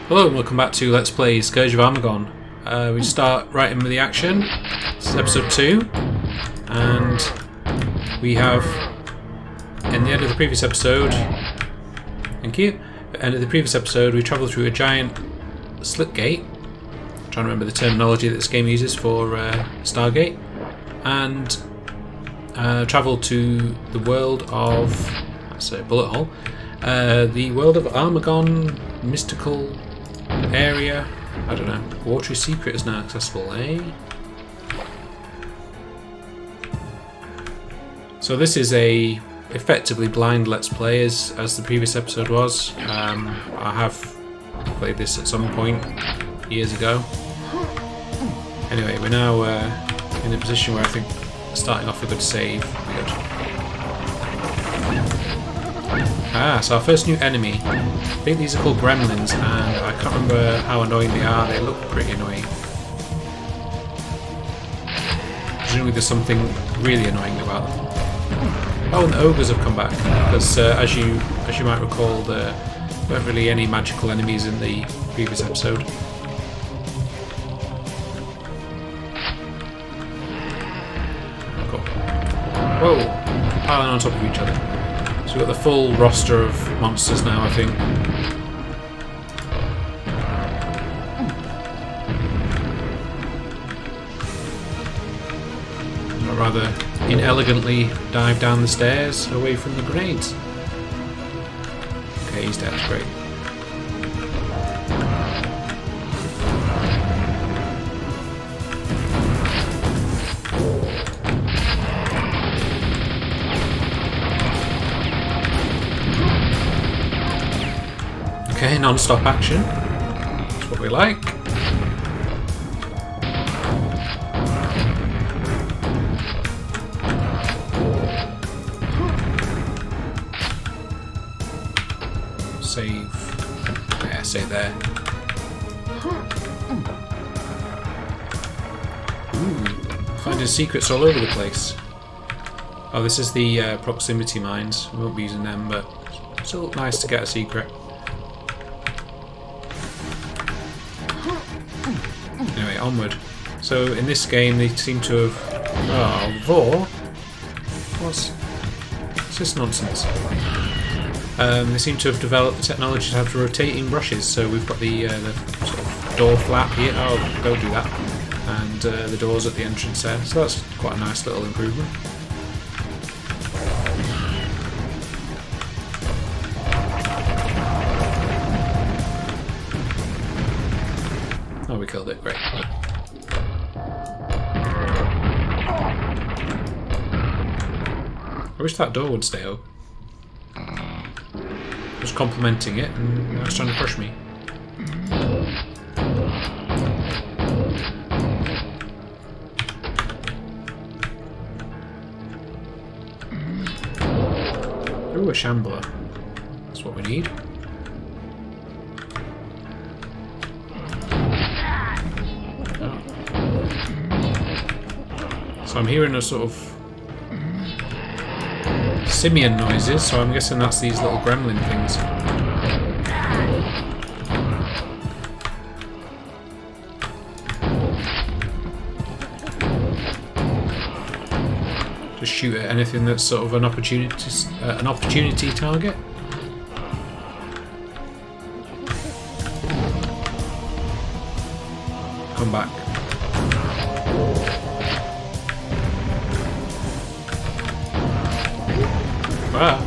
Hello and welcome back to Let's Play Scourge of Armagon. We start right in with the action. This is episode 2, and we have, in the end of the previous episode, thank you, at the end of the previous episode we travelled through a giant slipgate, I'm trying to remember the terminology that this game uses for Stargate, and travelled to the world of, that's a bullet hole, the world of Armagon, mystical area. I don't know. Watery secret is now accessible, eh? So this is a effectively blind Let's Play as the previous episode was. I have played this at some point years ago. Anyway, we're now in a position where I think starting off a good save would be good. Ah, so our first new enemy. I think these are called gremlins, and I can't remember how annoying they are. They look pretty annoying. Presumably there's something really annoying about them. Oh, and the ogres have come back, because as you might recall, there weren't really any magical enemies in the previous episode. Cool. Whoa! Piling on top of each other. So we've got the full roster of monsters now, I think. I'd rather inelegantly dive down the stairs away from the grenades. Okay, he's dead, great. Okay, non-stop action. That's what we like. Save. Yeah, save there. Ooh, finding secrets all over the place. Oh, this is the proximity mines. We won't be using them, but still nice to get a secret. Anyway, onward. So in this game they seem to have... Oh, Vor? What's this nonsense? They seem to have developed the technology to have rotating brushes, so we've got the sort of door flap here. Oh, go do that. And the doors at the entrance there, so that's quite a nice little improvement. Oh, we killed it, great. I wish that door would stay open. I was complimenting it and now it's trying to crush me. Ooh, a shambler. That's what we need. So I'm hearing a sort of simian noises, so I'm guessing that's these little gremlin things. Just shoot at anything that's sort of an opportunity target. Come back. Wow.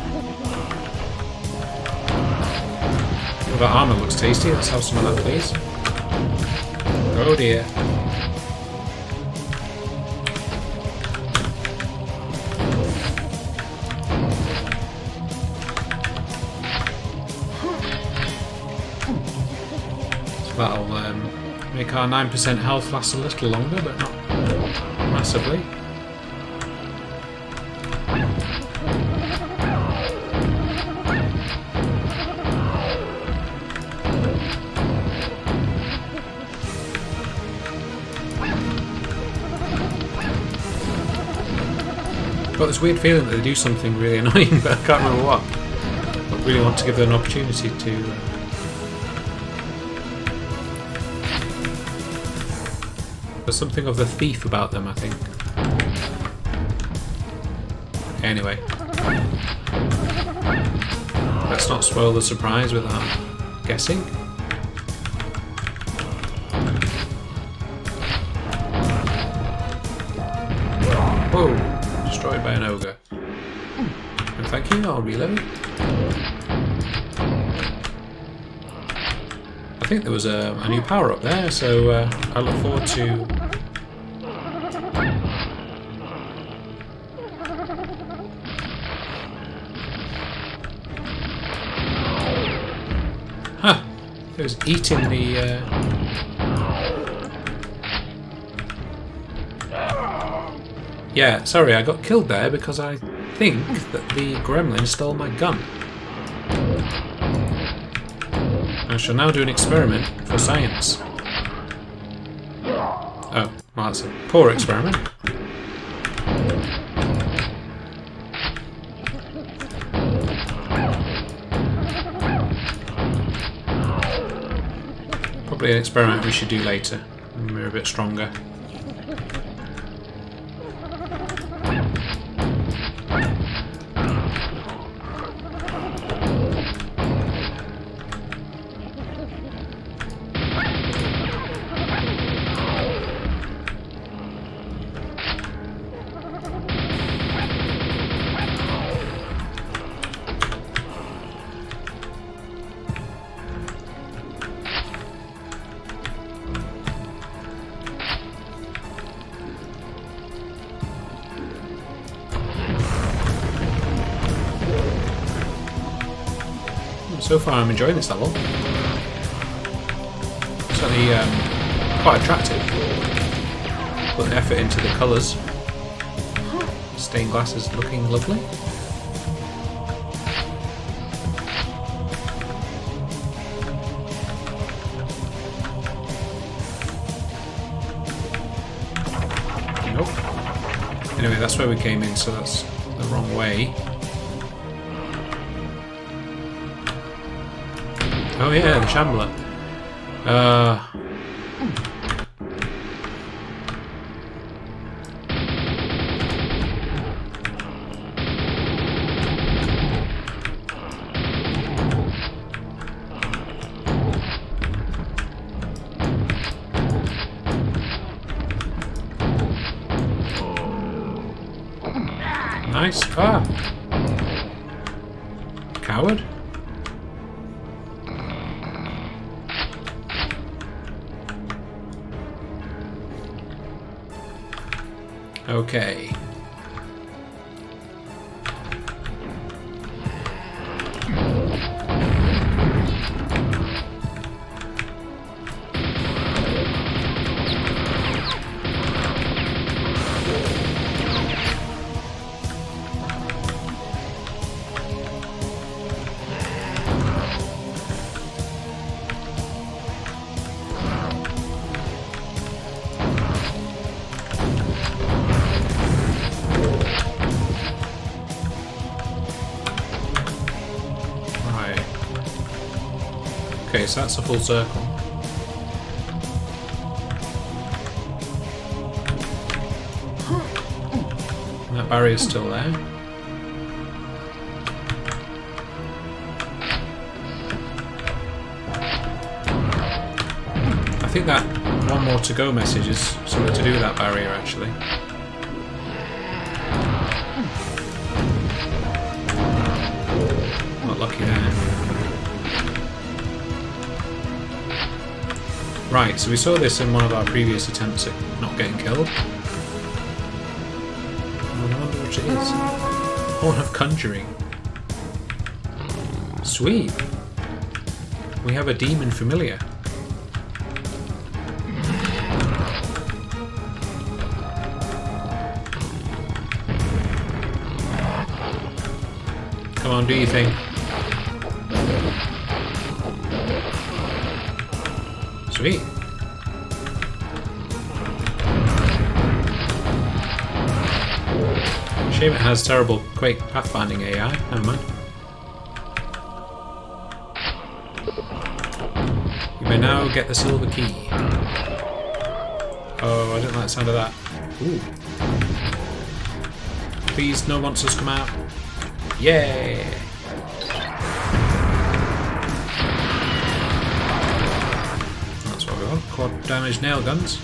Well, that armour looks tasty. Let's have some of that, please. Oh dear. So that'll make our 9% health last a little longer, but not massively. I've got this weird feeling that they do something really annoying, but I can't remember what. I really want to give them an opportunity to There's something of the thief about them, I think. Anyway. Let's not spoil the surprise without guessing. Whoa! Destroyed by an ogre. And thank you, I'll reload. I think there was a new power up there, so I look forward to... Huh! It was eating the... Yeah, sorry, I got killed there because I think that the gremlin stole my gun. I shall now do an experiment for science. Oh, well that's a poor experiment. Probably an experiment we should do later when we're a bit stronger. So far I'm enjoying this level. Certainly quite attractive. Put the effort into the colours. Stained glass is looking lovely. Nope. Anyway, that's where we came in, so that's the wrong way. Oh yeah, the Shambler. Nice. Ah. Coward. Okay. Okay, so that's a full circle. And that barrier's still there. I think that one more to go message is something to do with that barrier actually. Not lucky there. Right, so we saw this in one of our previous attempts at not getting killed. I wonder what it is. Horn of Conjuring. Sweet. We have a demon familiar. Come on, do your thing. Sweet. Shame it has terrible Quake pathfinding AI. Never mind. You may now get the silver key. Oh, I don't like the sound of that. Ooh. Please, no monsters come out. Yay! That's what we want. Quad damage nail guns.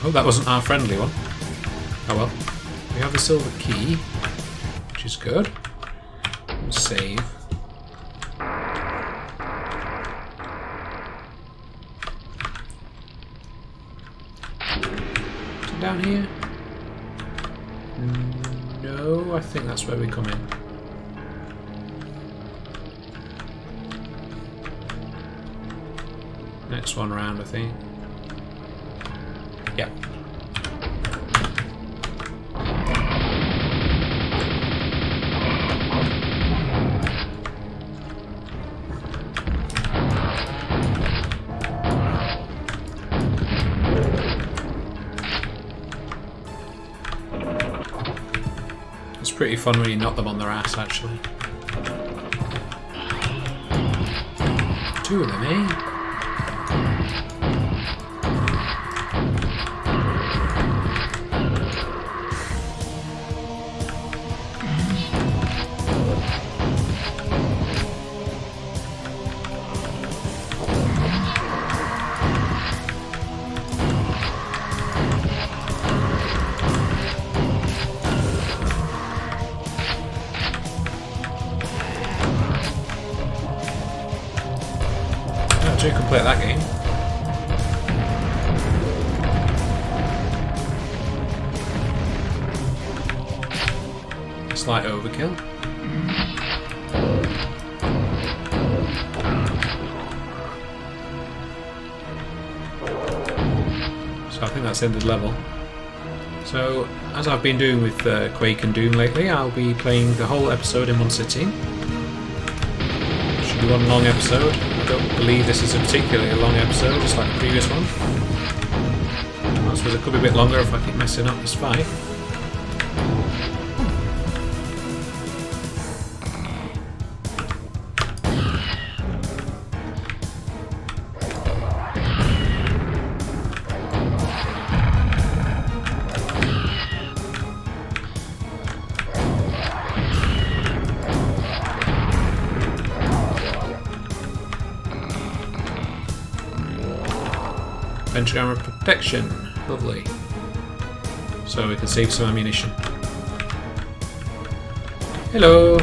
Oh, that wasn't our friendly one. Oh well. We have the silver key, which is good. We'll save. Is it down here? No, I think that's where we come in. Next one round, I think. Yep. It's pretty fun when you knock them on their ass, actually. Two of them, eh? You can play that game. Slight overkill. So I think that's the end of the level. So, as I've been doing with Quake and Doom lately, I'll be playing the whole episode in one sitting. Should be one long episode. I don't believe this is a particularly long episode, just like the previous one. I suppose it could be a bit longer if I keep messing up this fight. Venture armor protection, lovely. So we can save some ammunition. Hello.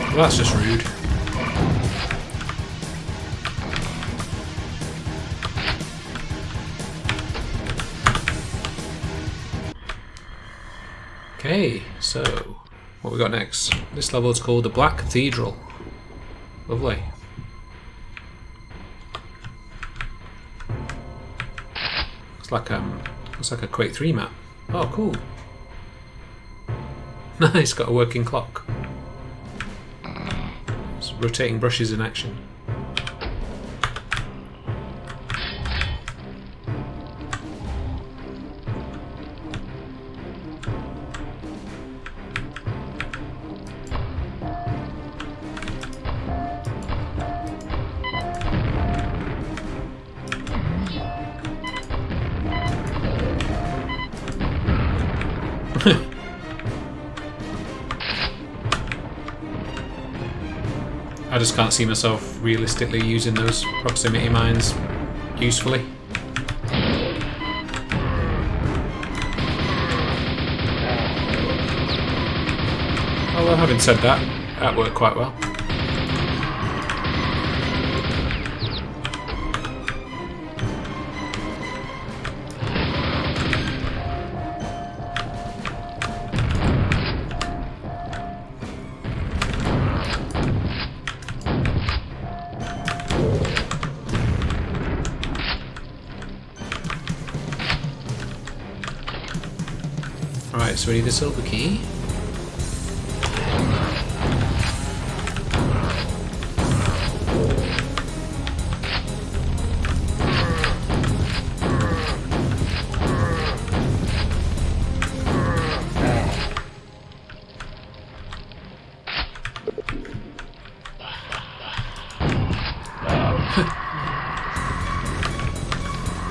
Well, that's just rude. Okay, so what we got next? This level is called the Black Cathedral. Lovely. Looks like a Quake 3 map. Oh, cool. Nice, got a working clock. Rotating brushes in action. I just can't see myself realistically using those proximity mines usefully. Although having said that, that worked quite well. Right, so we need the silver key.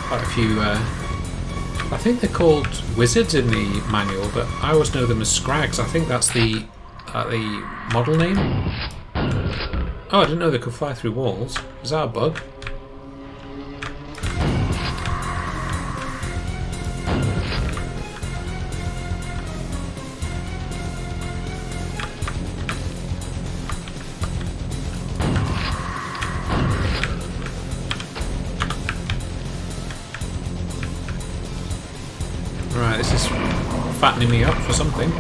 Quite a few, I think they're called wizards in the manual, but I always know them as scrags. I think that's the model name. Oh, I didn't know they could fly through walls. Is that a bug? Right, this is fattening me up for something.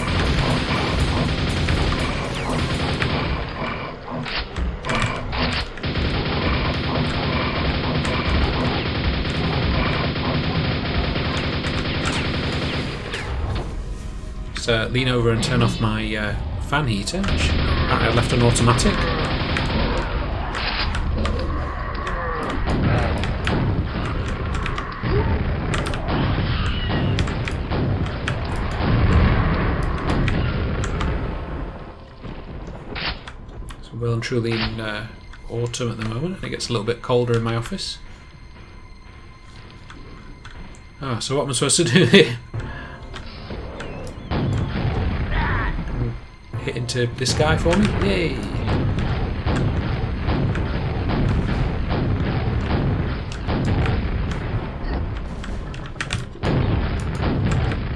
Just lean over and turn off my fan heater, which I left on automatic. Well and truly in autumn at the moment, and it gets a little bit colder in my office. Ah, so what am I supposed to do here? Hit into this guy for me? Yay!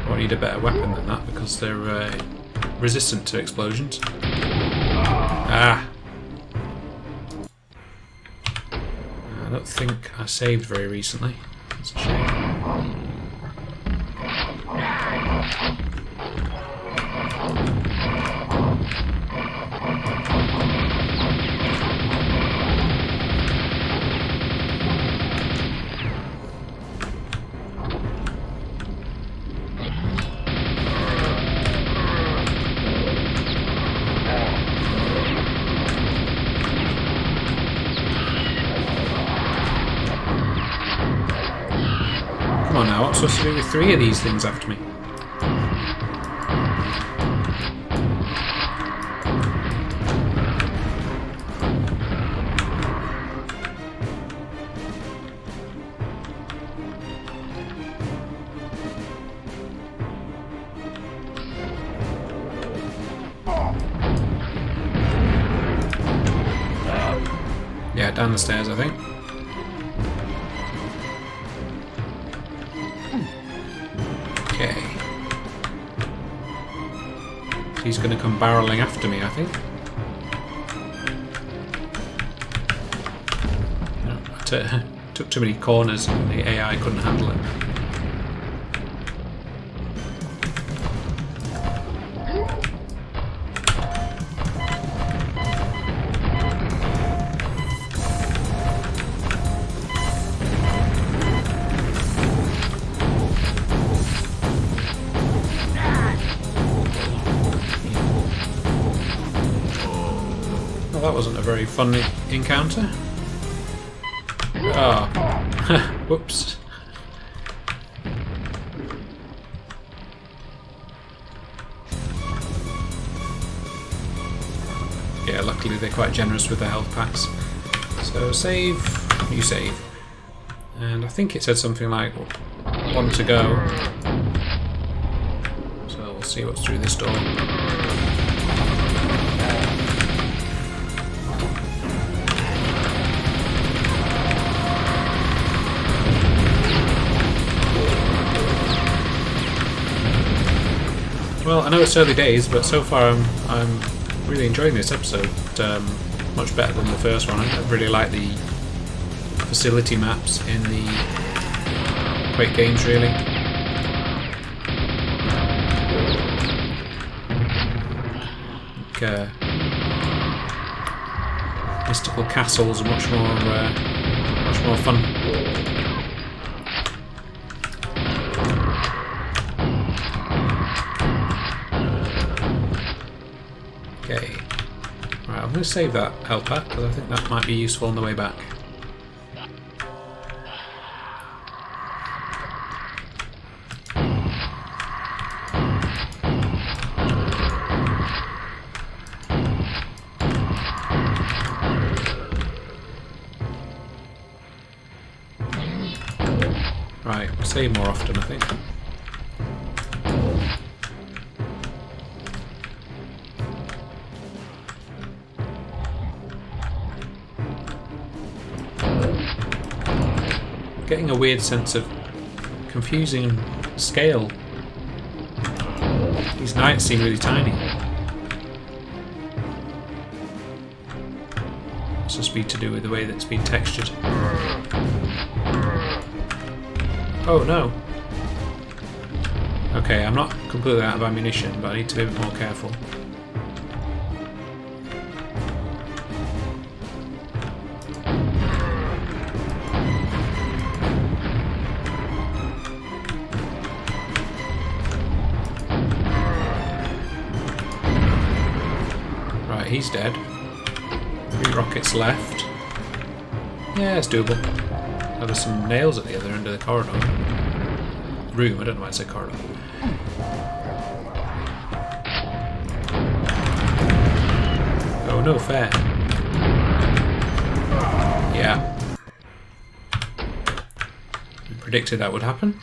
I need a better weapon than that because they're resistant to explosions. Ah! I don't think I saved very recently. That's a shame. Come on now, what's supposed to do with 3 of these things after me? Yeah, down the stairs, I think. Okay. He's going to come barreling after me, I think. I took too many corners and the AI couldn't handle it. Well, that wasn't a very fun encounter. Oh. Whoops. Yeah, luckily they're quite generous with the health packs. So save, you save. And I think it said something like 1 to go. So we'll see what's through this door. Well, I know it's early days, but so far I'm really enjoying this episode. Much better than the first one. I really like the facility maps in the Quake games, really. Mystical castles are much more fun. Okay. Right, I'm going to save that health pack because I think that might be useful on the way back. Right, save more often, I think. Getting a weird sense of confusing scale. These knights seem really tiny. Must just be to do with the way that it's been textured. Oh no. Okay, I'm not completely out of ammunition, but I need to be a bit more careful. Right, he's dead. 3 rockets left. Yeah, it's doable. Oh, there's some nails at the other end of the corridor. Room, I don't know why I said corridor. Oh, no fair. Yeah. I predicted that would happen.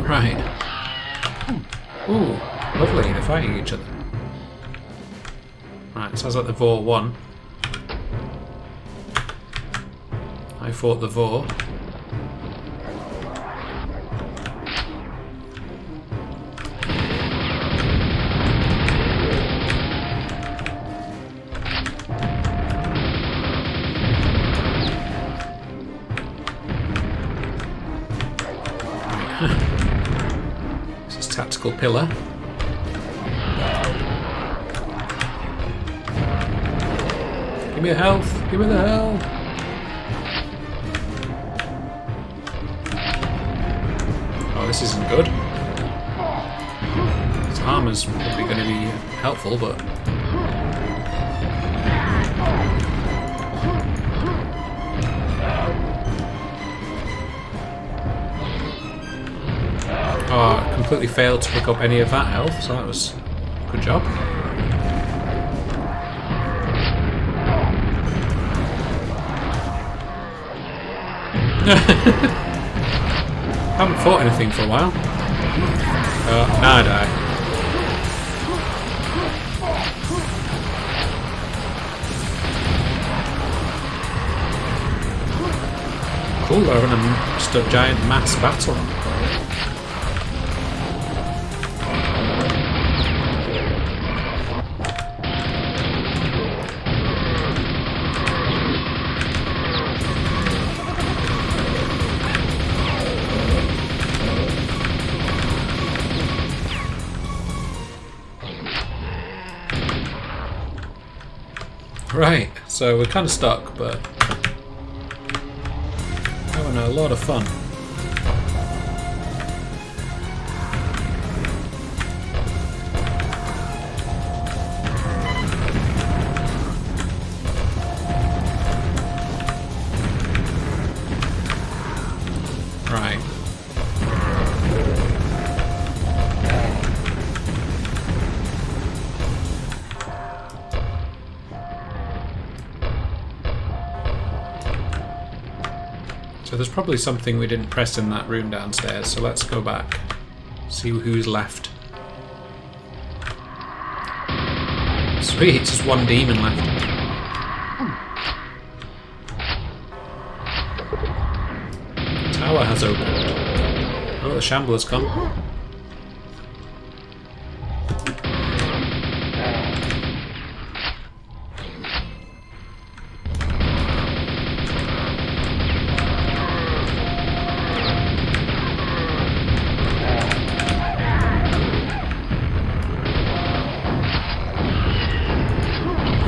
Right. Ooh, lovely, they're fighting each other. Right, sounds like the Vor won. I fought the Vor. This is tactical pillar. Give me the health! Give me the health! Oh, this isn't good. His armor's probably going to be helpful, but... Oh, I completely failed to pick up any of that health, so that was a good job. Haven't fought anything for a while. Now I die. Cool, they're having just a giant mass battle. Right, so we're kind of stuck, but having a lot of fun. Right. So there's probably something we didn't press in that room downstairs, so let's go back. See who's left. Sweet, just one demon left. Tower has opened. Oh, the Shambler's come.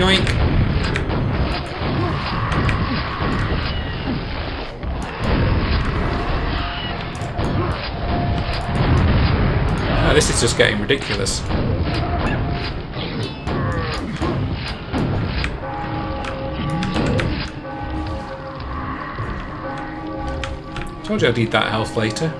Yoink! Oh, this is just getting ridiculous. Told you I'd need that health later.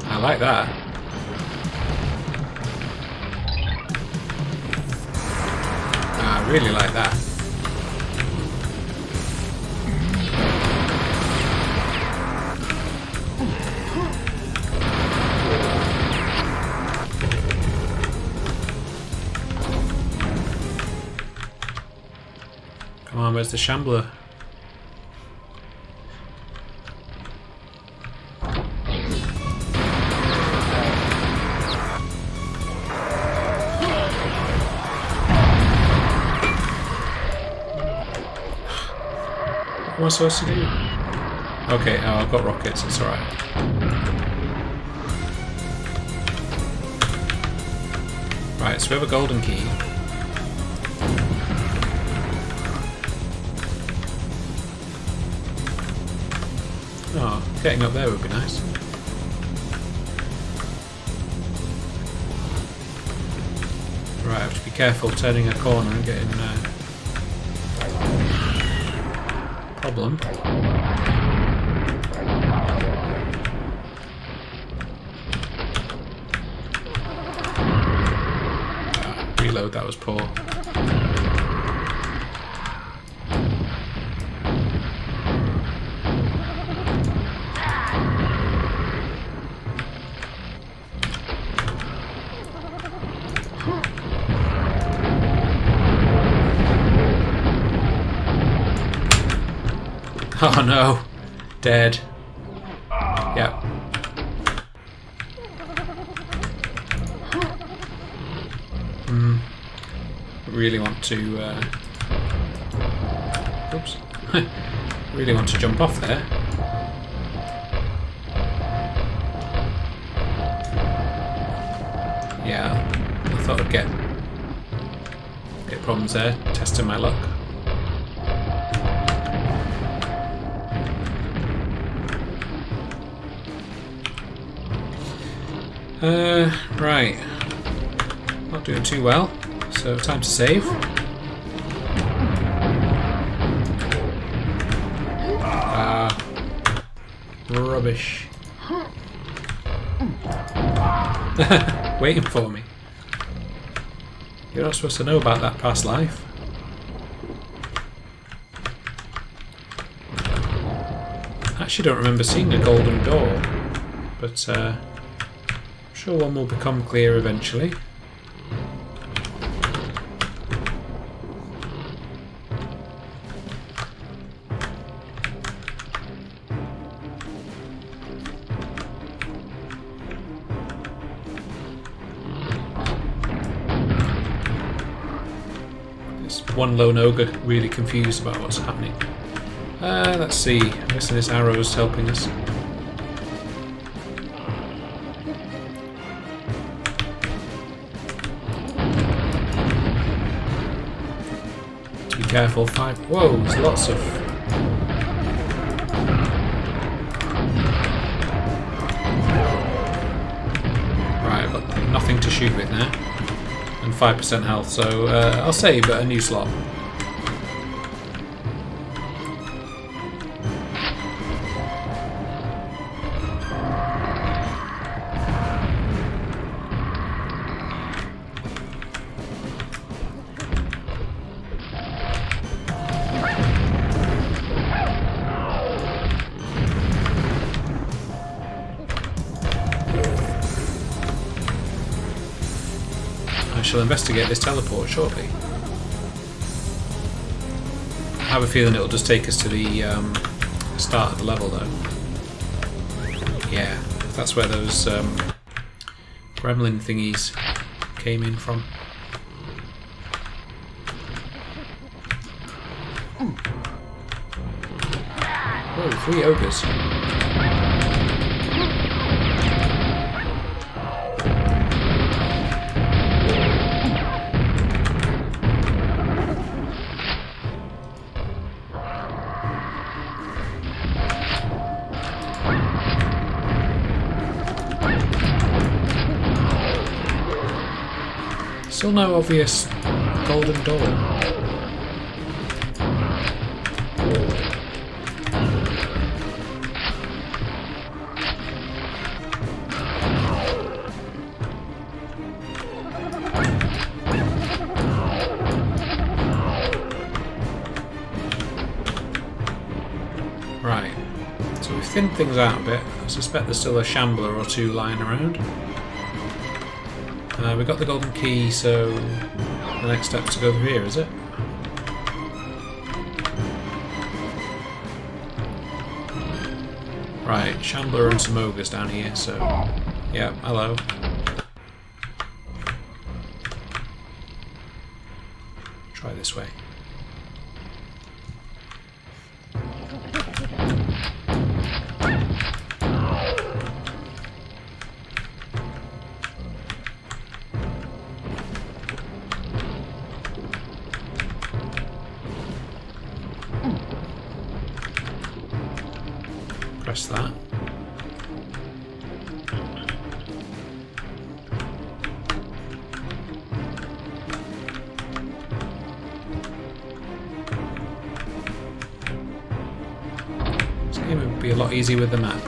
I like that. I really like that. Come on, where's the shambler? What am I supposed to do? Okay, oh, I've got rockets, it's alright. Right, so we have a golden key. Oh, getting up there would be nice. Right, I have to be careful turning a corner and getting problem. Reload, that was poor. Oh no, dead. Yep. Really want to. Oops. Really want to jump off there. Yeah, I thought I'd get problems there. Testing my luck. Right. Not doing too well, so time to save. Rubbish. Waiting for me. You're not supposed to know about that past life. I actually don't remember seeing a golden door, but I'm sure one will become clear eventually. This one lone ogre really confused about what's happening. Let's see. I'm guessing this arrow is helping us. Be careful, whoa, there's lots of... Right, I've got nothing to shoot with now. And 5% health, so I'll save a new slot. shall investigate this teleport shortly. I have a feeling it'll just take us to the start of the level though. Yeah, that's where those gremlin thingies came in from. Oh, 3 ogres. Still no obvious golden door. Right, so we've thinned things out a bit. I suspect there's still a shambler or 2 lying around. We got the golden key, so the next step's to go through here, is it? Right, shambler and some ogres down here, so yeah, hello. Try this way. Press that. This game would be a lot easier with the map.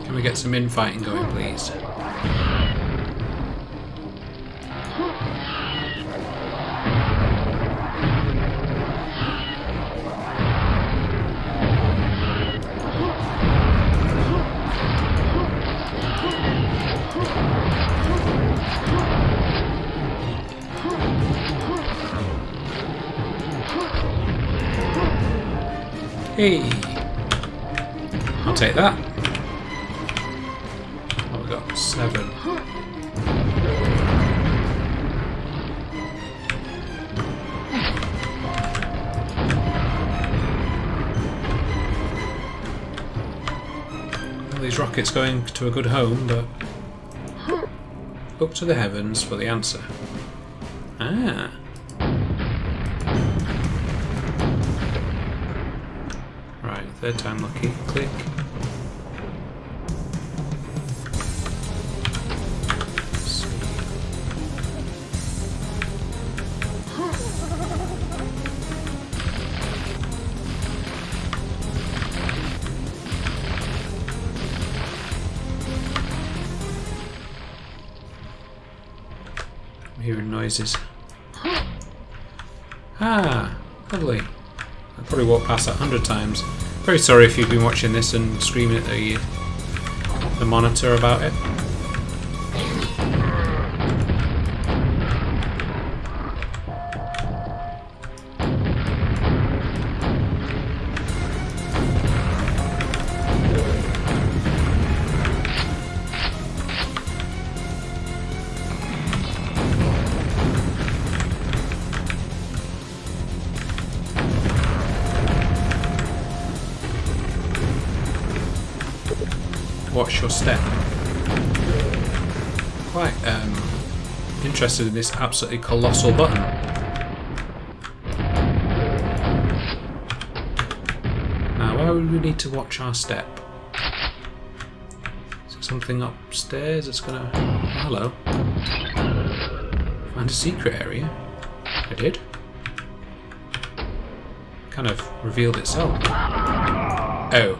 Can we get some infighting going, please? Hey! I'll take that. Oh, we got 7. Well, these rockets going to a good home, but up to the heavens for the answer. Ah. Right, 3rd time lucky. Click. I'm hearing noises. Ah, lovely. I probably walked past that 100 times. Very sorry if you've been watching this and screaming at the monitor about it. Watch your step. quite interested in this absolutely colossal button. Now, why would we need to watch our step? Is there something upstairs that's gonna... Oh, hello. Find a secret area. I did. Kind of revealed itself. Oh.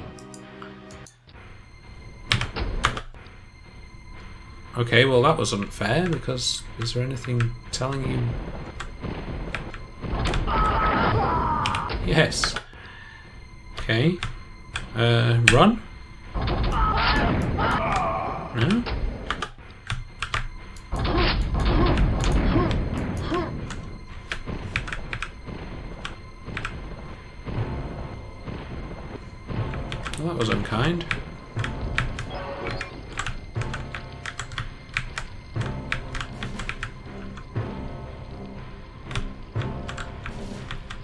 Okay, well that was unfair, because is there anything telling you? Yes. Okay. Run? No? Well, that was unkind.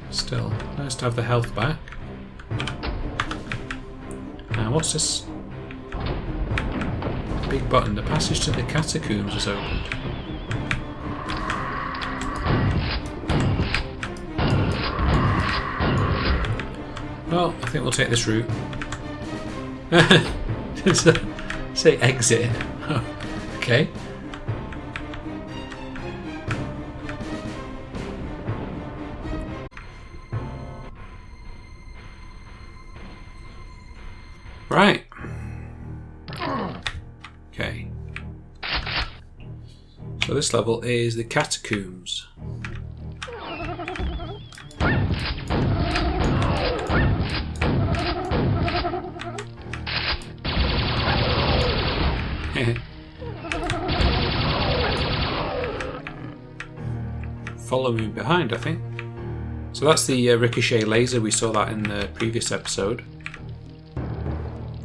Still, nice to have the health back. Now, what's this big button? The passage to the catacombs is opened. Well, I think we'll take this route. Say exit. Okay. Right. Okay. So this level is the catacombs. Follow me behind, I think. So that's the ricochet laser. We saw that in the previous episode.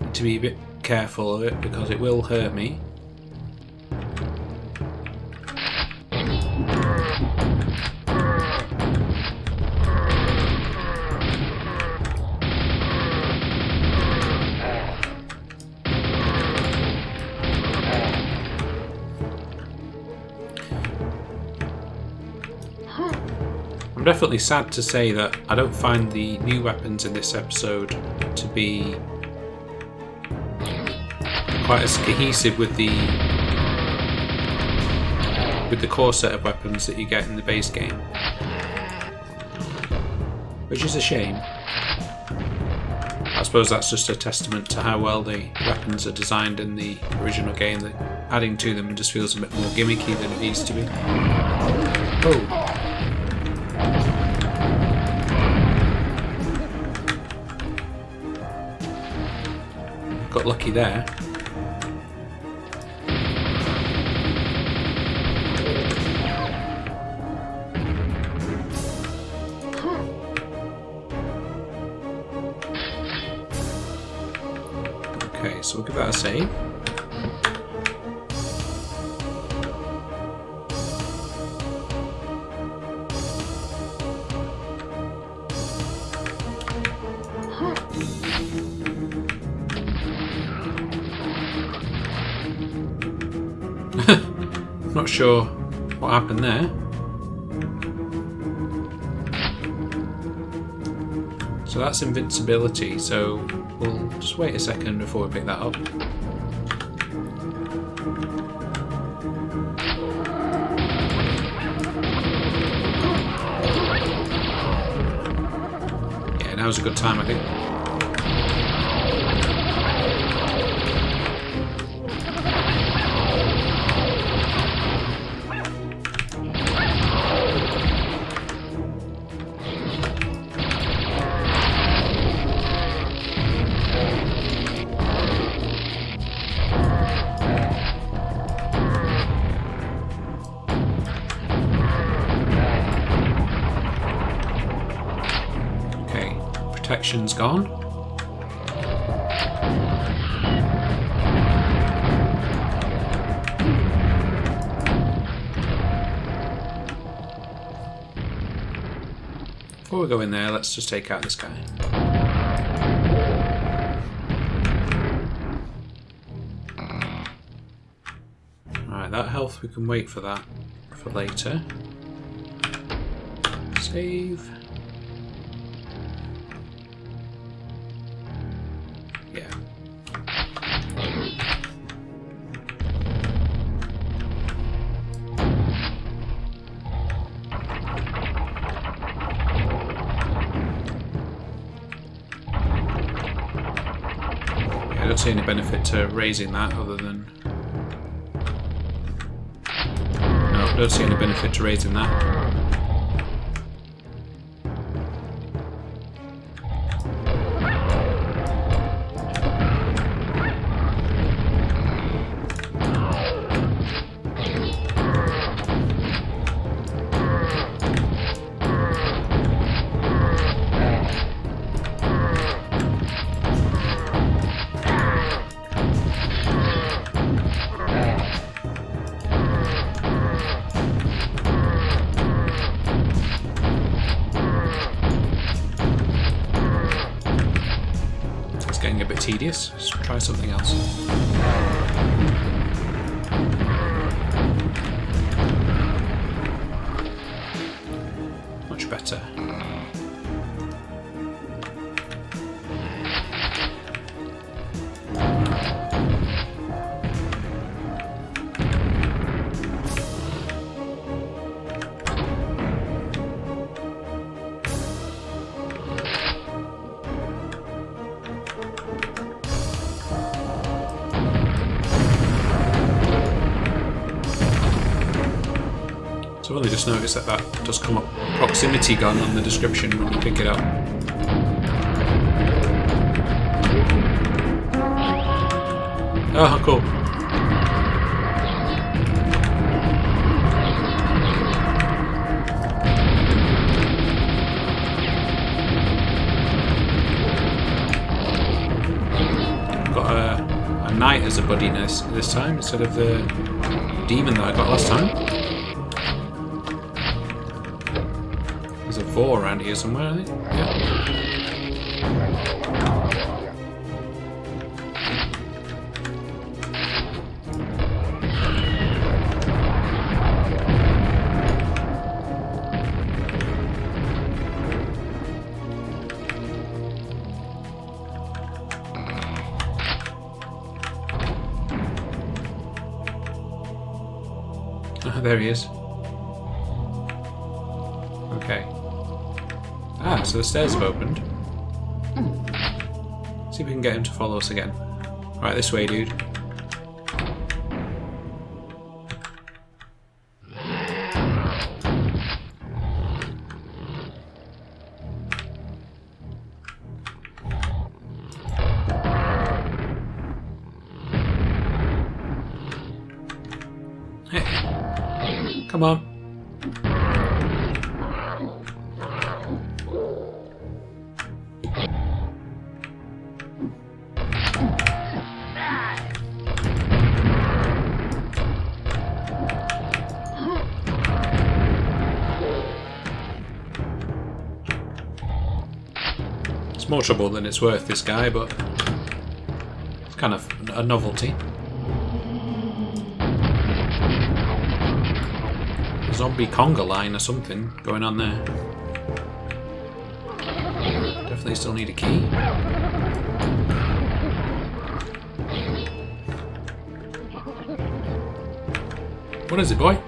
Need to be a bit careful of it because it will hurt me. I'm definitely sad to say that I don't find the new weapons in this episode to be quite as cohesive with the core set of weapons that you get in the base game, which is a shame. I suppose that's just a testament to how well the weapons are designed in the original game, that adding to them just feels a bit more gimmicky than it needs to be. Oh. Got lucky there. Okay, so we'll give that a save. Not sure what happened there. So that's invincibility, so we'll just wait a second before we pick that up. Yeah, now's a good time, I think. Protection's gone. Before we go in there, let's just take out this guy. Alright, That health, we can wait for that for later. Save. Yeah. I don't see any benefit to raising that other than... No, I don't see any benefit to raising that. Getting a bit tedious. Let's try something else. Much better. So I've only just noticed that that does come up proximity gun on the description when you pick it up. Oh, cool. Got a knight as a buddy this time instead of the demon that I got last time. There's a Vor around here somewhere, I think. Yeah. Oh, there he is. Okay. Ah, so the stairs have opened. See if we can get him to follow us again. Right, this way, dude. Hey, come on. It's more trouble than it's worth, this guy, but it's kind of a novelty. A zombie conga line or something going on there. Definitely still need a key. What is it, boy?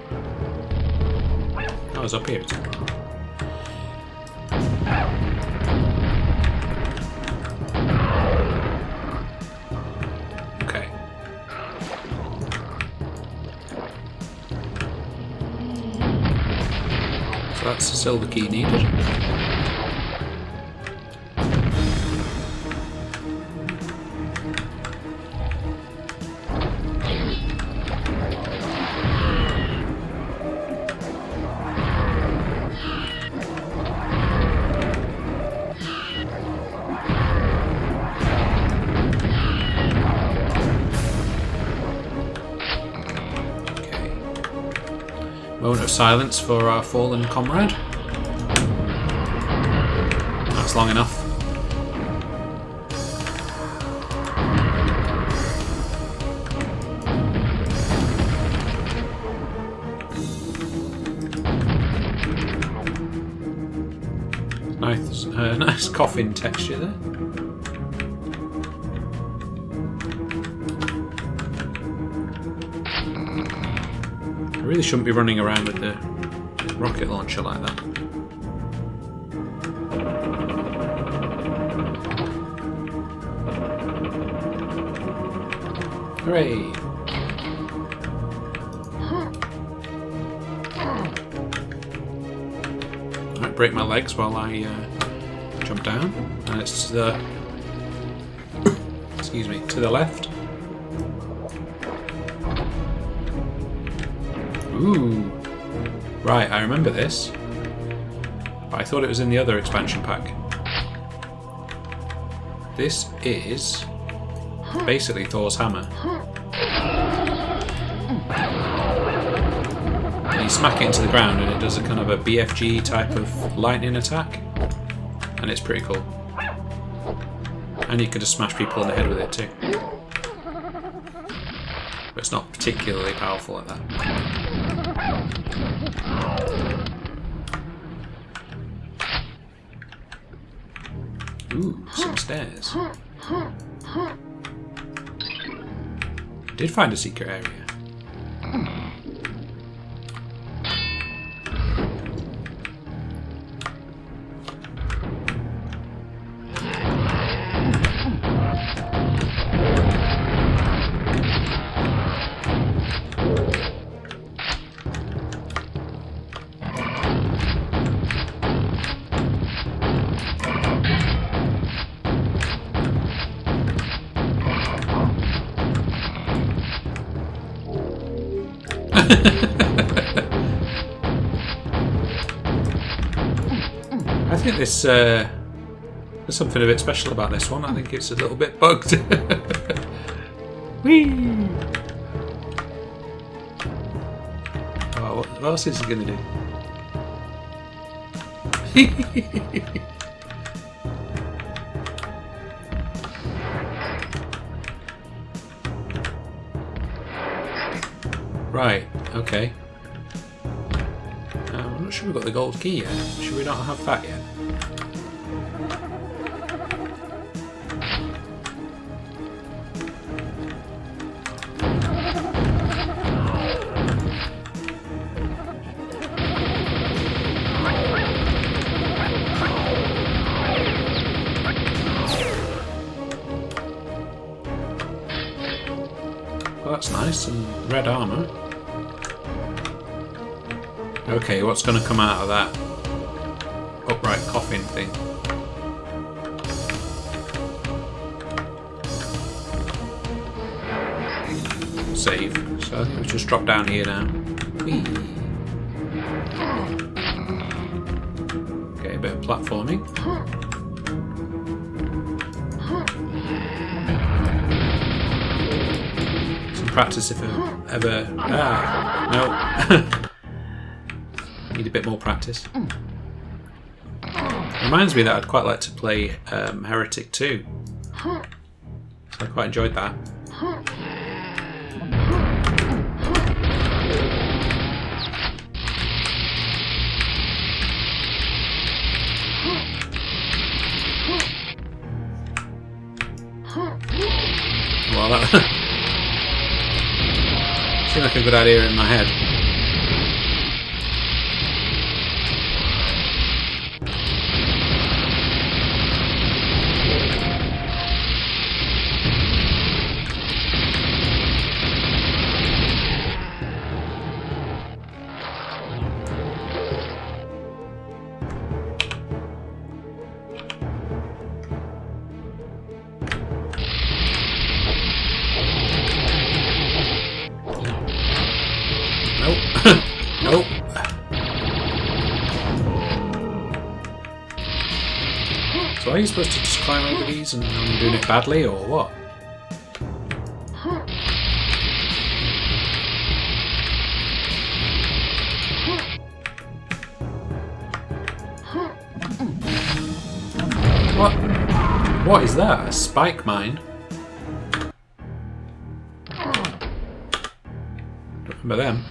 Oh, it's up here. Okay. So that's the silver key needed. Moment of silence for our fallen comrade. That's long enough. nice coffin texture there. I really shouldn't be running around with the rocket launcher like that. Hooray! Might break my legs while I jump down. And it's to the excuse me, to the left. Ooh. Right, I remember this. But I thought it was in the other expansion pack. This is basically Thor's hammer. And you smack it into the ground and it does a kind of a BFG type of lightning attack. And it's pretty cool. And you could just smash people in the head with it too. But it's not particularly powerful at that. Ooh, some stairs. Did find a secret area. I think this there's something a bit special about this one. I think it's a little bit bugged. Whee! Oh, what else is he going to do? Right, okay. I'm not sure we've got the gold key yet. Should we not have that yet? Well, that's nice, some red armour. Okay, what's going to come out of that upright coffin thing? Save. So I think we just drop down here now. Whee. Okay, a bit of platforming. Some practice if I ever... no. Need a bit more practice. Reminds me that I'd quite like to play Heretic 2. So I quite enjoyed that. Well, that seemed like a good idea in my head. Nope. So are you supposed to just climb over these and I'm doing it badly, or what? What is that? A spike mine? Don't remember them.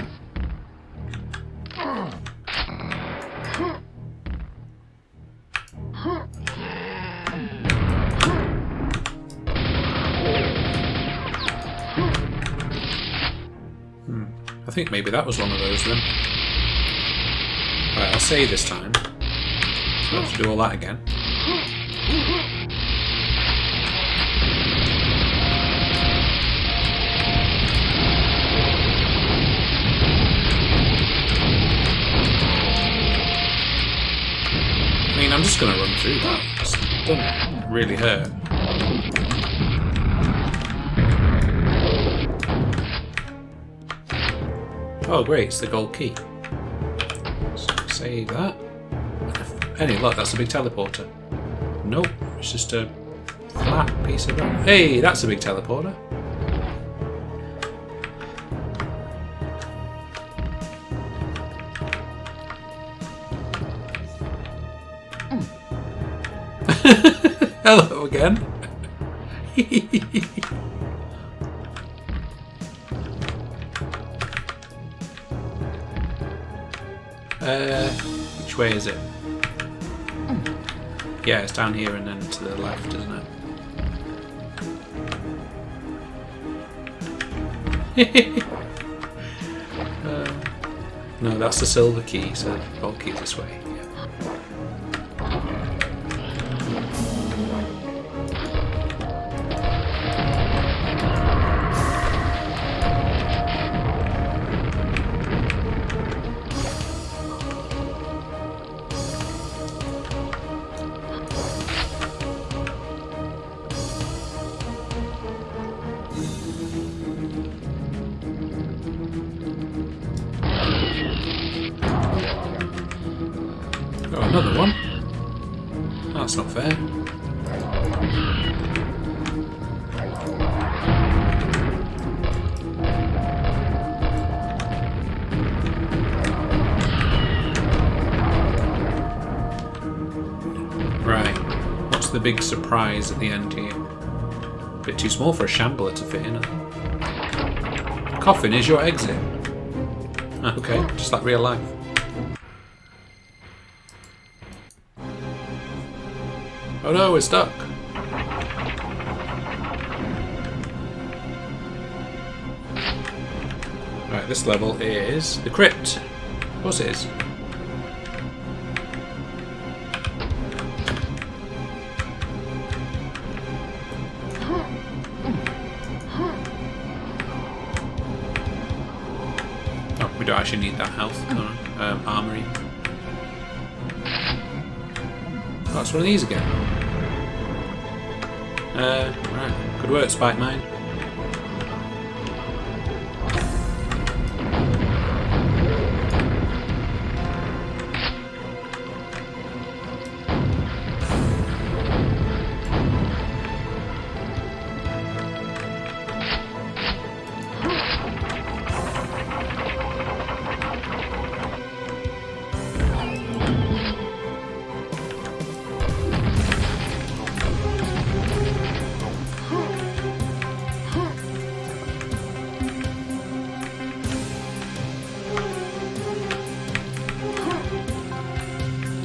I think maybe that was one of those then. Right, I'll say this time. So I have to do all that again. I mean, I'm just going to run through that. It doesn't really hurt. Oh great, it's the gold key. So save that. Any luck, that's a big teleporter. Nope, it's just a flat piece of rock. Hey, that's a big teleporter. Hello again. Which way is it? Yeah, it's down here and then to the left, isn't it? No, that's the silver key, so the gold key this way. Yeah. Oh, another one. That's not fair. Right. What's the big surprise at the end here? A bit too small for a shambler to fit in. Coffin is your exit. Okay, just like real life. Oh no, we're stuck. Right, this level is the crypt. Of course it is. Oh, we don't actually need that health. Armory. Oh, it's one of these again. Right. Good work, Spike Mine.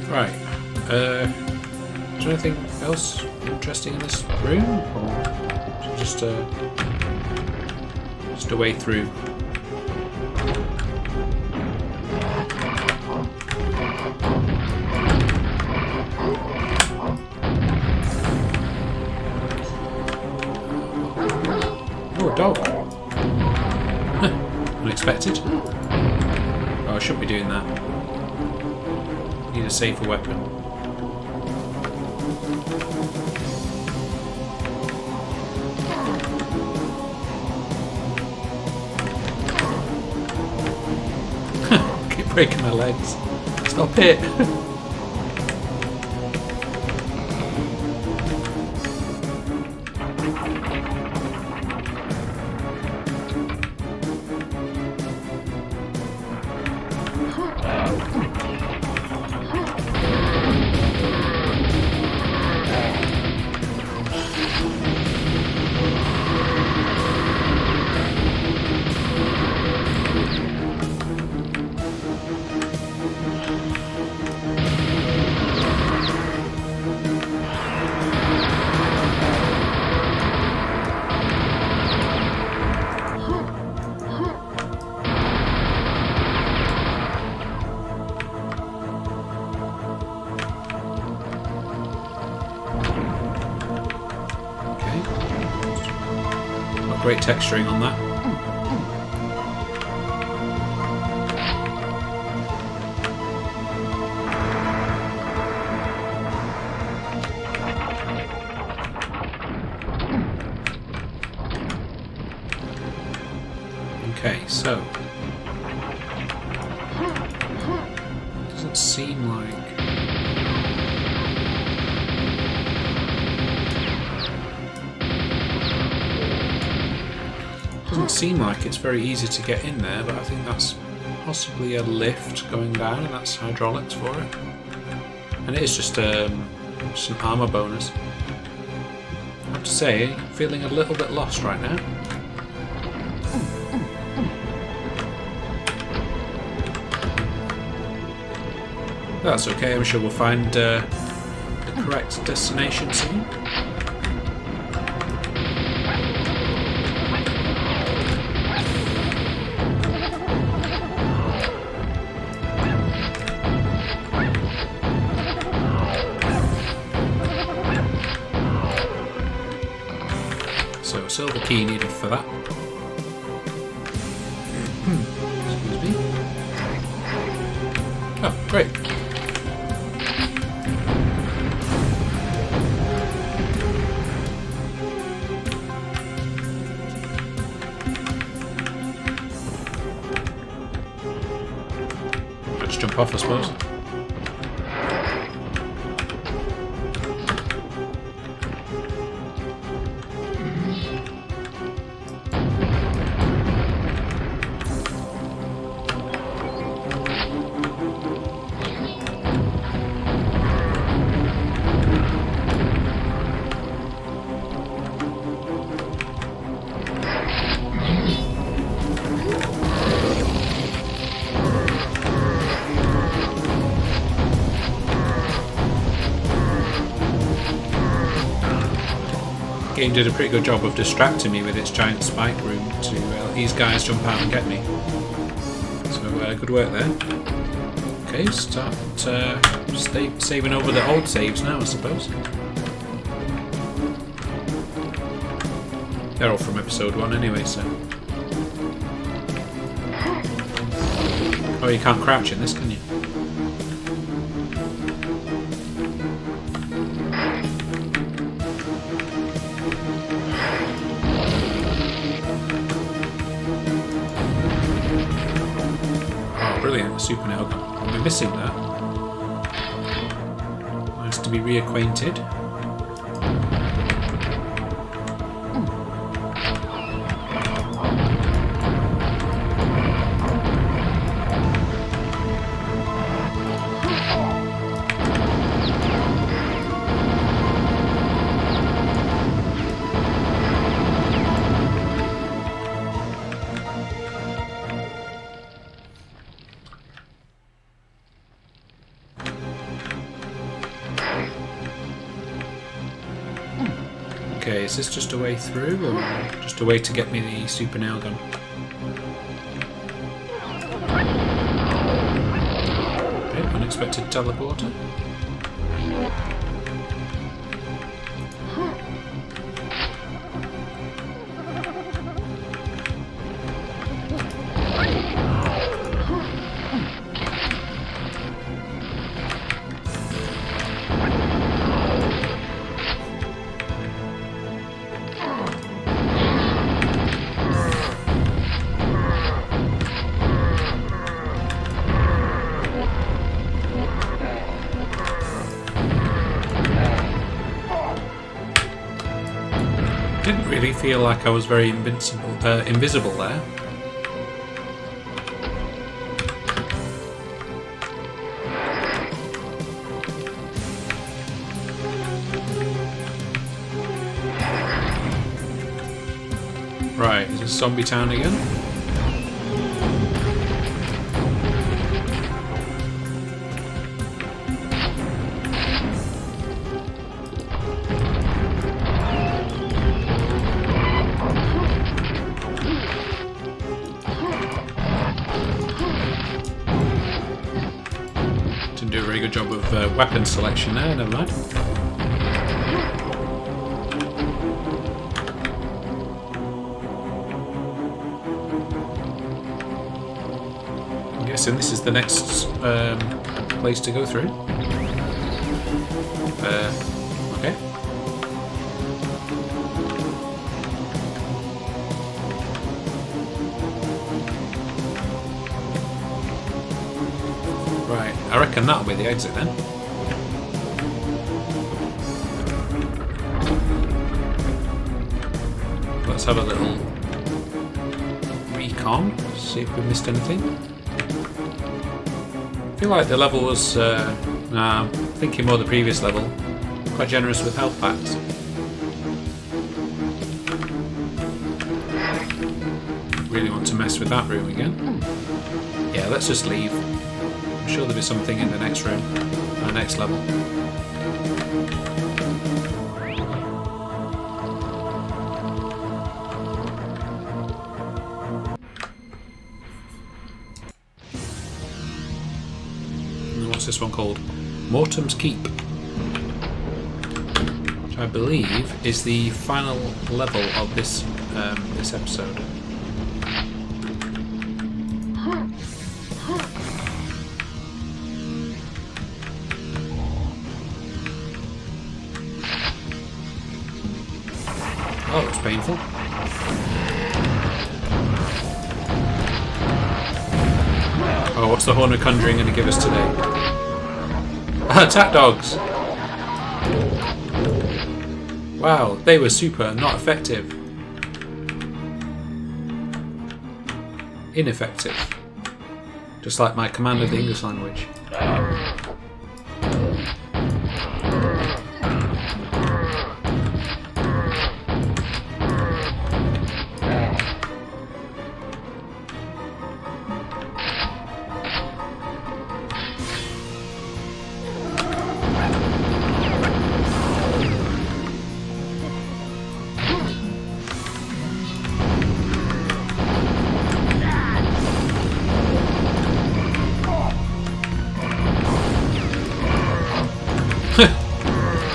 Right. Is there anything else interesting in this room, or just a way through? Oh, a dog. Unexpected. Oh, I shouldn't be doing that. Need a safer weapon. Keep breaking my legs. Stop it. Great texturing on that. Okay, so doesn't seem like it's very easy to get in there, but I think that's possibly a lift going down, and that's hydraulics for it. And it is just an armor bonus. I have to say, I'm feeling a little bit lost right now. That's okay, I'm sure we'll find the correct destination soon. So, silver key needed for that. Excuse me. Oh, great. Let's jump off, I suppose. The game did a pretty good job of distracting me with its giant spike room to let these guys jump out and get me. So good work there. Okay, start saving over the old saves now, I suppose. They're all from episode 1 anyway, so... Oh, you can't crouch in this, can you? Brilliant, super nail gun. I'll be missing that. Nice to be reacquainted. Okay, is this just a way through, or just a way to get me the super nail gun? Okay, unexpected teleporter. Didn't really feel like I was very invisible there. Right, is this Zombie Town again? Didn't do a very good job of weapon selection there, never mind. guessing this is the next place to go through. Okay. Right, I reckon that'll be the exit then. Let's have a little recon, see if we missed anything. I feel like the level was, I'm thinking more the previous level, quite generous with health packs. Really want to mess with that room again. Yeah, let's just leave. I'm sure there'll be something in the next room, or next level. What's this one called? Mortem's Keep, which I believe is the final level of this this episode. Oh, it's painful. Oh, what's the Horn of Conjuring going to give us today? Attack dogs! Wow, they were super not effective. Ineffective. Just like my command of the English language.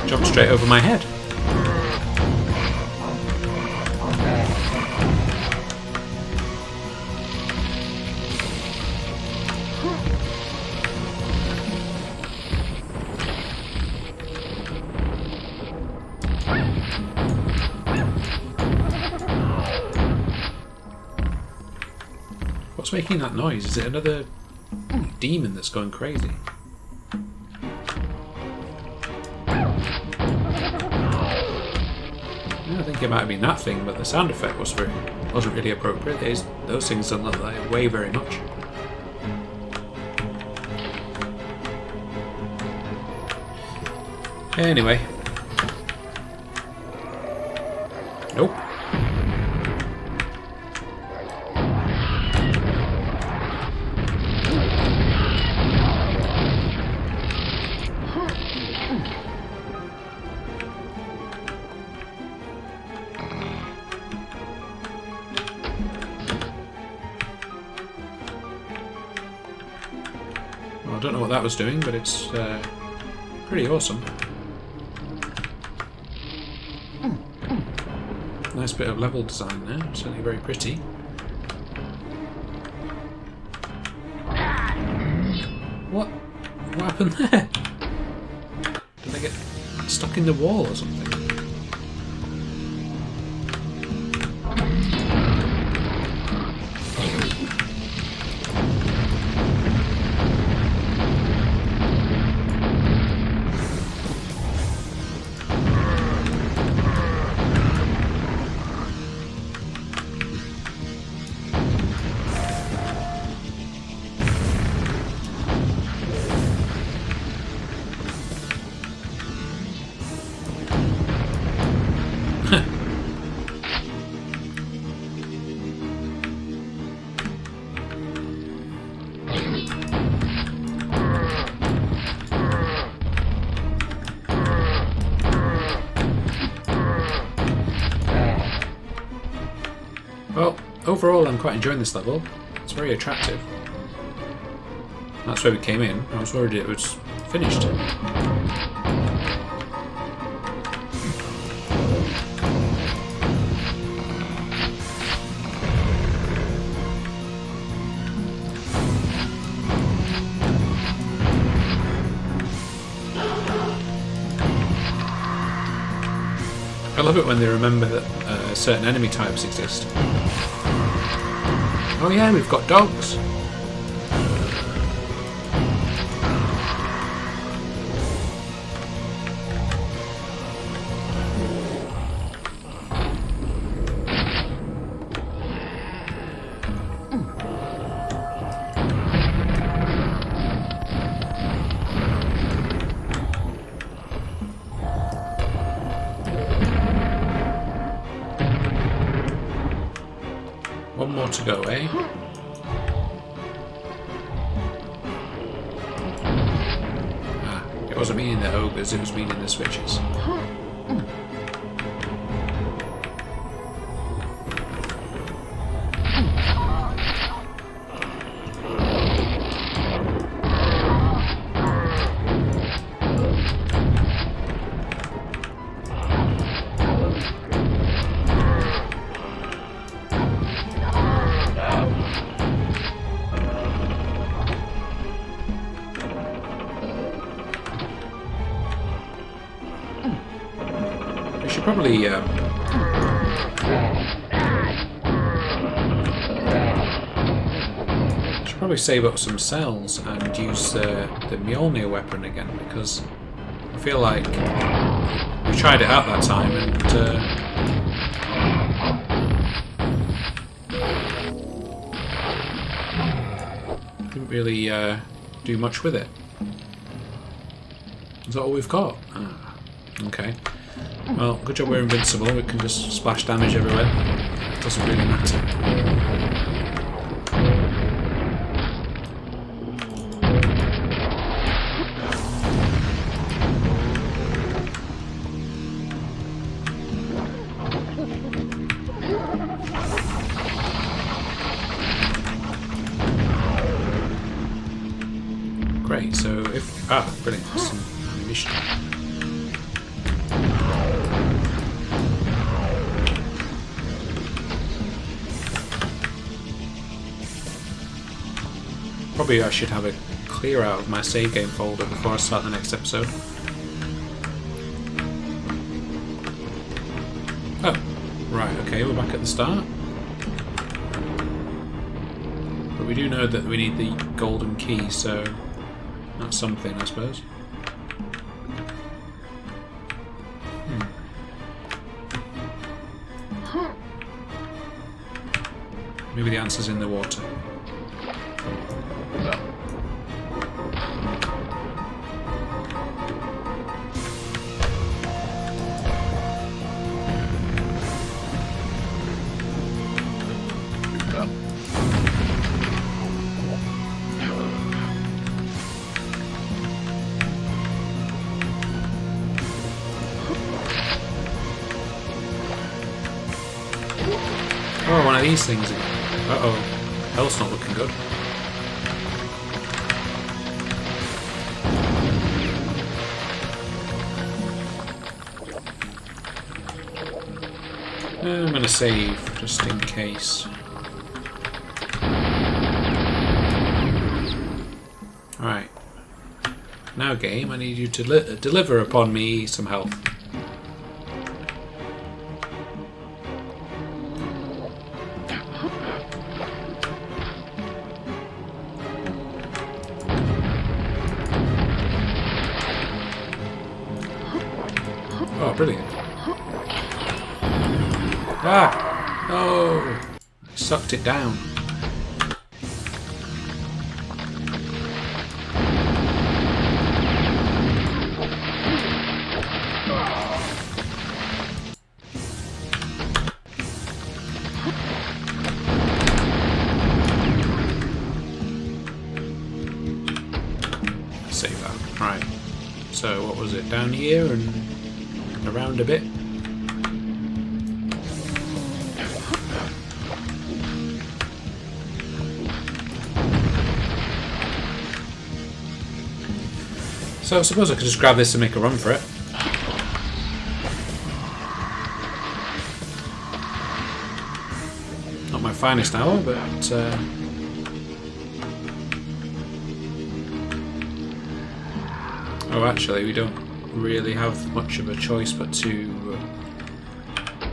Jumped straight over my head. What's making that noise? Is it another demon that's going crazy? I think it might have been that thing, but the sound effect wasn't really appropriate. Those things don't look like they weigh very much. Anyway. Nope. I don't know what that was doing, but it's pretty awesome. Nice bit of level design there, certainly very pretty. What happened there? Did they get stuck in the wall or something? Well, overall I'm quite enjoying this level. It's very attractive. That's where we came in. I was worried it was finished. love it when they remember that certain enemy types exist. Oh yeah, we've got dogs. One more to go, eh? Ah, it wasn't meaning the ogres, it was meaning the switches. Probably should probably save up some cells and use the Mjolnir weapon again, because I feel like we tried it out that time and didn't really do much with it. Is that all we've got? Ah, okay. Well, good job we're invincible, we can just splash damage everywhere. It doesn't really matter. Great, so if... Ah, brilliant, some ammunition. Probably I should have a clear out of my save game folder before I start the next episode. Oh, right, okay, we're back at the start. But we do know that we need the golden key, so that's something, I suppose. Maybe the answer's in the water. Oh, one of these things again. Uh-oh. Hell's not looking good. I'm going to save, just in case. Alright. Now game, I need you to deliver upon me some health. Oh, brilliant. Ah! Oh! I sucked it down. Save that. Right. So, what was it? Down here and around a bit? So I suppose I could just grab this and make a run for it. Not my finest hour, but oh, actually, we don't really have much of a choice but to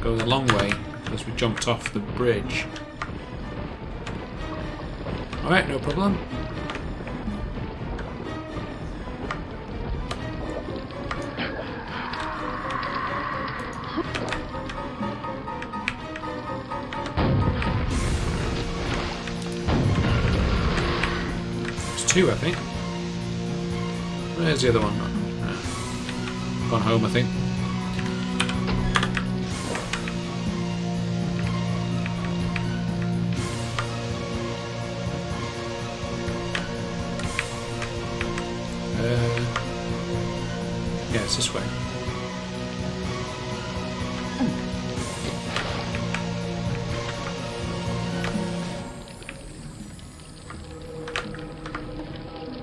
go the long way because we jumped off the bridge. Alright, no problem. There's two, I think. Where's the other one? Gone home, I think. Yeah, it's this way.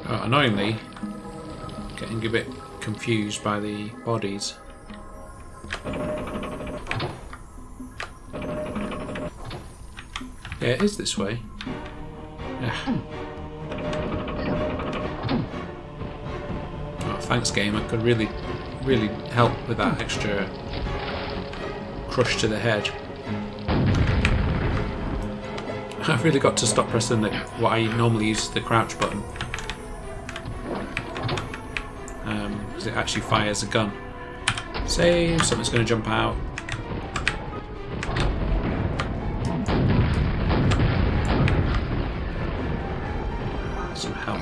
Oh, annoyingly, getting a bit confused by the bodies. Yeah, it is this way. Yeah. Oh, thanks, game. I could really help with that extra crush to the head. I've really got to stop pressing what I normally use, the crouch button. Because it actually fires a gun. Save, something's going to jump out. Some help.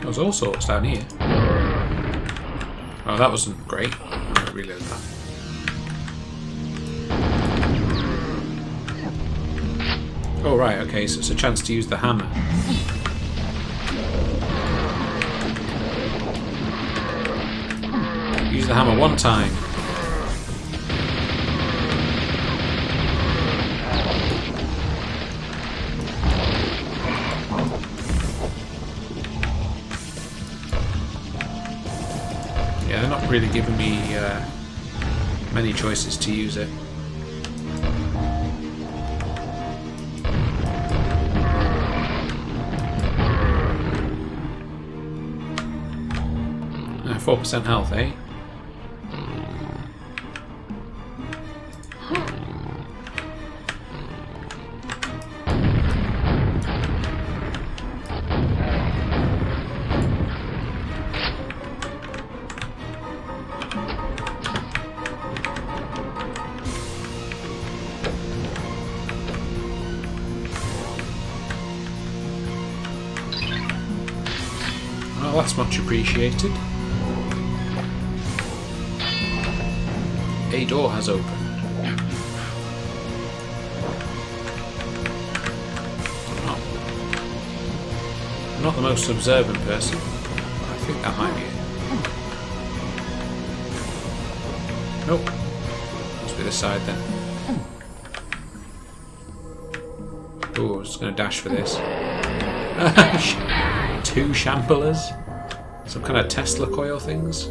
There's all sorts down here. Oh, that wasn't great. I'll reload that. Oh, right, okay, so it's a chance to use the hammer. Use the hammer one time. Yeah, they're not really giving me many choices to use it. Uh, 4% health, eh? Well, that's much appreciated. A door has opened. Oh. I'm not the most observant person, but I think that might be it. Nope. Must be this side then. Oh, I was just going to dash for this. 2 shamblers. Some kind of Tesla coil things.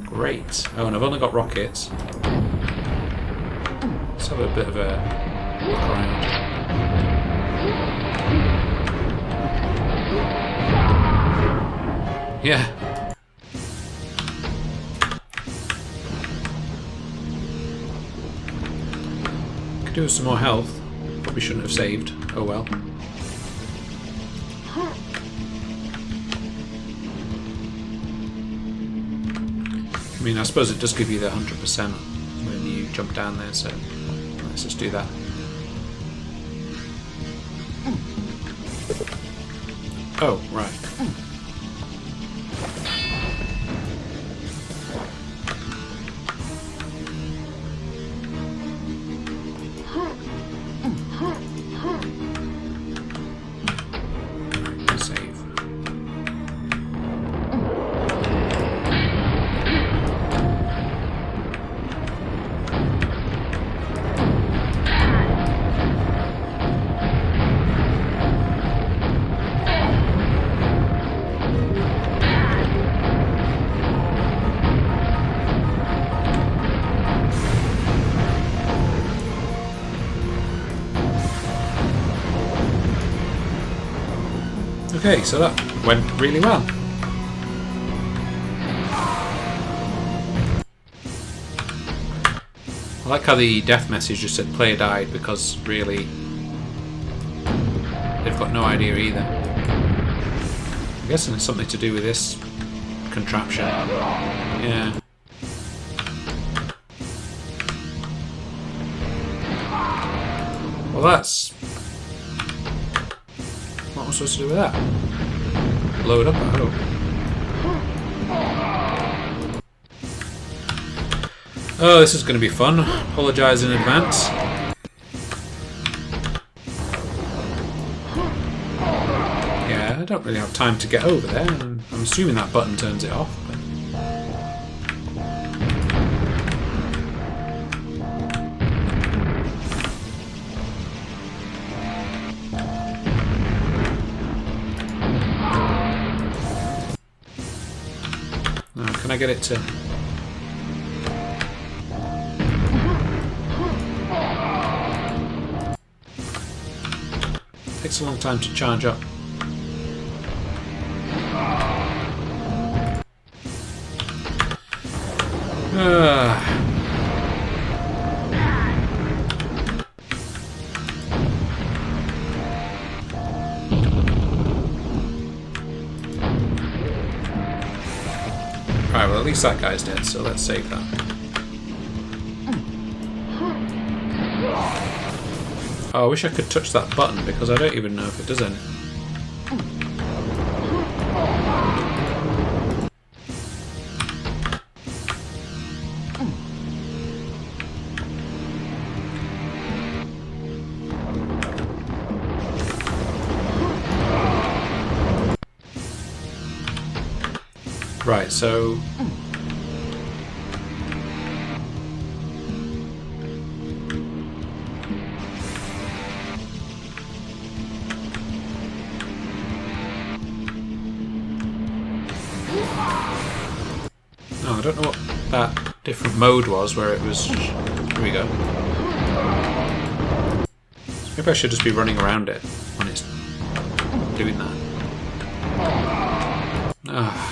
Great. Oh, and I've only got rockets. Let's have a bit of a look around. Yeah. Could do with some more health. Probably shouldn't have saved. Oh well. I mean, I suppose it does give you the 100% when you jump down there, so let's just do that. Oh, right. Save. Okay, so that went really well. I like how the death message just said player died, because really they've got no idea either. I'm guessing it's something to do with this contraption. Yeah. Well, that's... what am I supposed to do with that? Blow it up, I hope. Oh, this is going to be fun. Apologise in advance. Yeah, I don't really have time to get over there. I'm assuming that button turns it off. But... oh, can I get it to... takes a long time to charge up. Right, well at least that guy's dead, so let's save that. Oh, I wish I could touch that button, because I don't even know if it does anything. Right, so... oh, I don't know what that different mode was where it was... here we go. Maybe I should just be running around it when it's doing that. Ah.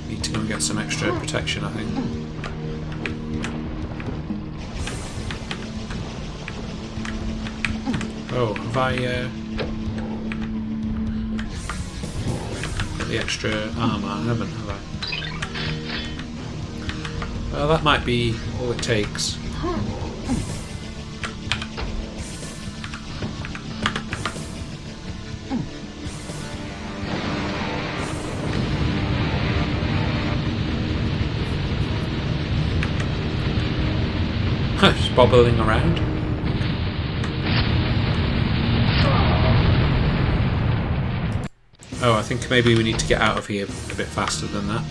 Need to go and get some extra protection, I think. Oh, have I got the extra armour? I haven't, have I? Well, that might be all it takes. Just bobbling around. Oh, I think maybe we need to get out of here a bit faster than that.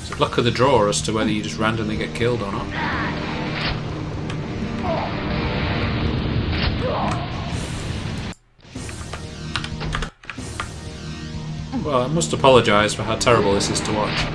It's luck of the draw as to whether you just randomly get killed or not. Well, I must apologise for how terrible this is to watch.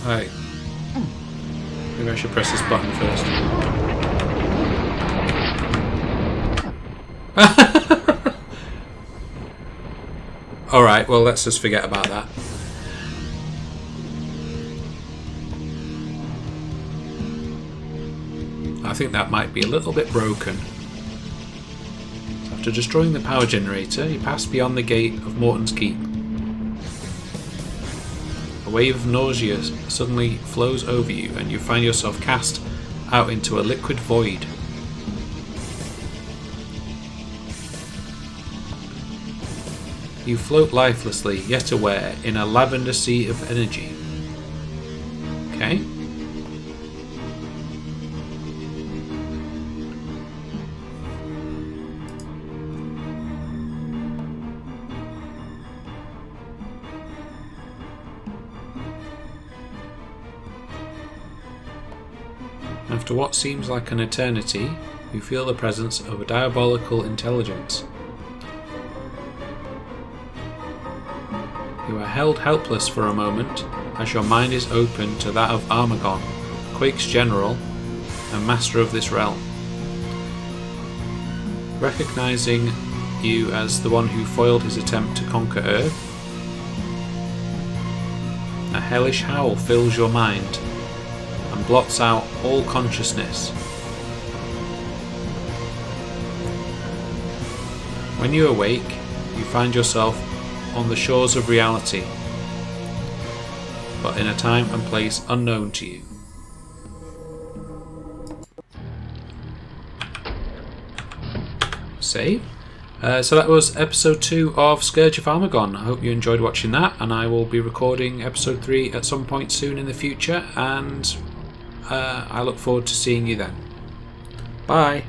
Right. Maybe I should press this button first. Alright, well let's just forget about that. I think that might be a little bit broken. So after destroying the power generator, you pass beyond the gate of Morton's Keep. A wave of nausea suddenly flows over you and you find yourself cast out into a liquid void. You float lifelessly, yet aware, in a lavender sea of energy. Okay. After what seems like an eternity, you feel the presence of a diabolical intelligence. You are held helpless for a moment as your mind is open to that of Armagon, Quake's general and master of this realm. Recognizing you as the one who foiled his attempt to conquer Earth, a hellish howl fills your mind and blots out all consciousness. When you awake, you find yourself on the shores of reality, but in a time and place unknown to you. Save. So that was episode 2 of Scourge of Armagon. I hope you enjoyed watching that, and I will be recording episode 3 at some point soon in the future, and I look forward to seeing you then. Bye!